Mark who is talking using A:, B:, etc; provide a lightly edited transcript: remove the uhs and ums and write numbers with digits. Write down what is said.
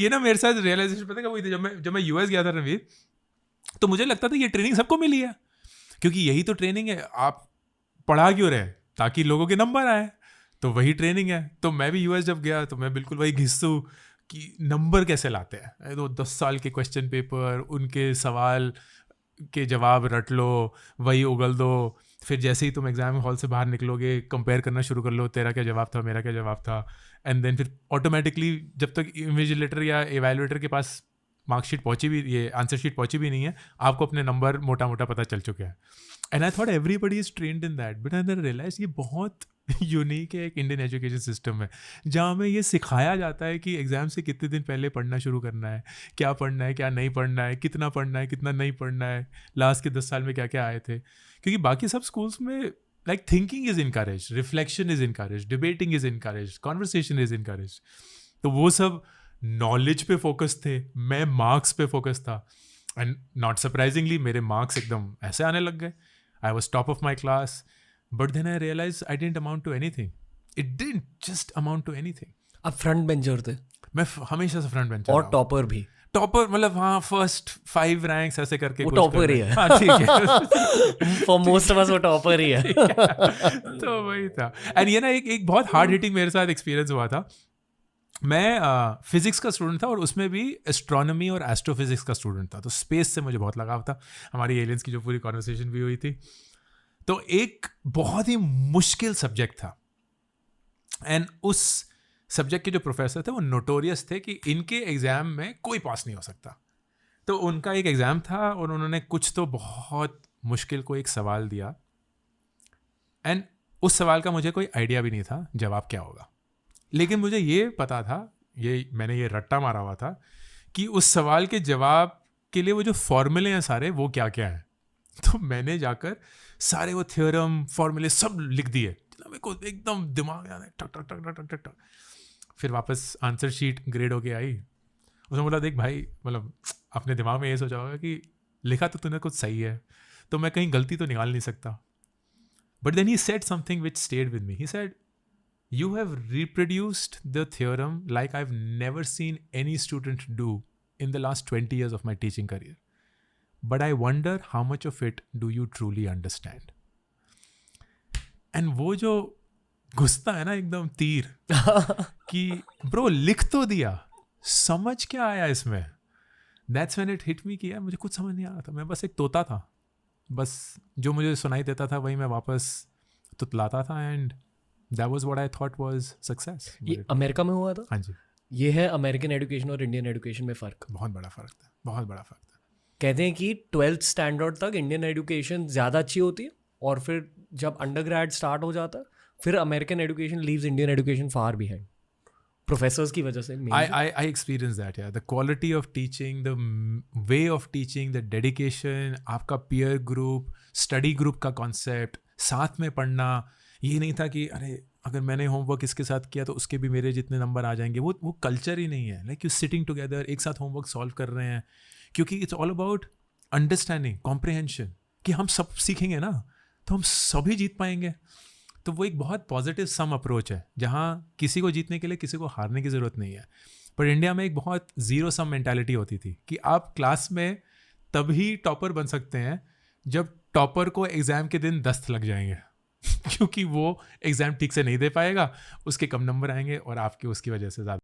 A: ये ना मेरे साथ रियलाइजेशन पता कब हुई थी, जब मैं यूएस गया था रणवीर, तो मुझे लगता था ये ट्रेनिंग सबको मिली है, क्योंकि यही तो ट्रेनिंग है, आप पढ़ा क्यों रहे, ताकि लोगों के नंबर आए, तो वही ट्रेनिंग है। तो मैं भी यूएस जब गया तो मैं बिल्कुल वही घिस्सू कि नंबर कैसे लाते हैं, तो 10 साल के क्वेश्चन पेपर, उनके सवाल के जवाब रट लो, वही उगल दो, फिर जैसे ही तुम एग्जाम हॉल से बाहर निकलोगे कंपेयर करना शुरू कर लो, तेरा क्या जवाब था, मेरा क्या जवाब था, एंड देन फिर ऑटोमेटिकली जब तक इन्विजिलेटर या एवेलुएटर के पास मार्कशीट पहुंची भी, ये आंसर शीट पहुंची भी नहीं है, आपको अपने नंबर मोटा मोटा पता चल चुके हैं। And I thought everybody is trained in that, but I then realise ये बहुत यूनिक है एक इंडियन एजुकेशन सिस्टम में, जहाँ हमें ये सिखाया जाता है कि एग्ज़ाम से कितने दिन पहले पढ़ना शुरू करना है, क्या पढ़ना है क्या नहीं पढ़ना है, कितना पढ़ना है कितना नहीं पढ़ना है, लास्ट के 10 साल में क्या क्या आए थे। क्योंकि बाकी सब स्कूल्स में like thinking is encourage, reflection is encourage, debating is encourage, conversation is encourage. तो वो सब नॉलेज पे फोकस थे, मैं मार्क्स पे फोकस था, एंड नॉट सरप्राइजिंगली मेरे मार्क्स एकदम ऐसे आने लग गए। I was top of my class, but then I realized I didn't amount to anything. It didn't just amount to anything.
B: अब फ्रंट बेंचर थे
A: मैं हमेशा से फ्रंट बेंचर
B: और टॉपर भी,
A: टॉपर मतलब हाँ फर्स्ट 5 रैंक्स ऐसे करके
B: वो
A: कुछ
B: टॉपर ही है।
A: हाँ ठीक है
B: फॉर मोस्ट ऑफ अस वो टॉपर ही है।
A: तो वही था। एंड ये ना एक बहुत हार्ड हिटिंग मेरे साथ एक्सपीरियंस हुआ था। मैं फिजिक्स का स्टूडेंट था और उसमें भी एस्ट्रोनॉमी और एस्ट्रोफिजिक्स का स्टूडेंट था, तो स्पेस से मुझे बहुत लगाव था, हमारी एलियंस की जो पूरी कॉन्वर्सेशन भी हुई थी। तो एक बहुत ही मुश्किल सब्जेक्ट था, एंड उस सब्जेक्ट के जो प्रोफेसर थे वो नोटोरियस थे कि इनके एग्ज़ाम में कोई पास नहीं हो सकता। तो उनका एक एग्ज़ाम था और उन्होंने कुछ तो बहुत मुश्किल को एक सवाल दिया, एंड उस सवाल का मुझे कोई आइडिया भी नहीं था जवाब क्या होगा, लेकिन मुझे ये पता था, मैंने ये रट्टा मारा हुआ था कि उस सवाल के जवाब के लिए वो जो फॉर्मूले हैं सारे वो क्या क्या हैं। तो मैंने जाकर सारे वो थ्योरम फॉर्मूले सब लिख दिए, मेरे को एकदम दिमाग में टक टक टक टक टक टक। फिर वापस आंसर शीट ग्रेड होके आई, उसने बोला देख भाई, मतलब अपने दिमाग में ये सोचा होगा कि लिखा तो तूने कुछ सही है, तो मैं कहीं गलती तो निकाल नहीं सकता। But then he said something which stayed with me, he said you have reproduced the theorem like I have never seen any student do in the last 20 years of my teaching career. But I wonder how much of it do you truly understand? And वो जो घुसता है ना एकदम तीर कि bro लिख तो दिया, समझ क्या आया इसमें। That's when it hit me कि यार मुझे कुछ समझ नहीं आ रहा था, मैं बस एक तोता था, बस जो मुझे सुनाई देता था वही मैं वापस तुतलाता था, and that was what I thought was success.
B: ये अमेरिका में हुआ था?
A: हाँ जी।
B: ये है अमेरिकन एजुकेशन और इंडियन एजुकेशन में फ़र्क।
A: बहुत बड़ा फ़र्क था, बहुत बड़ा फ़र्क था।
B: कहते हैं कि 12th स्टैंडर्ड तक इंडियन एजुकेशन ज़्यादा अच्छी होती है, और फिर जब अंडरग्रेड स्टार्ट हो जाता है फिर American education leaves Indian education far behind, professors की वजह से।
A: I experienced that, yeah. The quality of teaching, the way of teaching, the dedication, आपका peer group, study group का concept, साथ में पढ़ना, ये नहीं था कि अरे अगर मैंने होमवर्क इसके साथ किया तो उसके भी मेरे जितने नंबर आ जाएंगे, वो कल्चर ही नहीं है। लाइक यू सिटिंग टुगेदर, एक साथ होमवर्क सॉल्व कर रहे हैं, क्योंकि it's all about understanding, comprehension, कि हम सब सीखेंगे ना तो हम सभी जीत पाएंगे। तो वो एक बहुत पॉजिटिव सम अप्रोच है, जहाँ किसी को जीतने के लिए किसी को हारने की ज़रूरत नहीं है। पर इंडिया में एक बहुत ज़ीरो सम मेंटालिटी होती थी कि आप क्लास में तभी टॉपर बन सकते हैं जब टॉपर को एग्ज़ाम के दिन दस्त लग जाएंगे क्योंकि वो एग्ज़ाम ठीक से नहीं दे पाएगा, उसके कम नंबर आएंगे और आपके उसकी वजह से ज़्यादा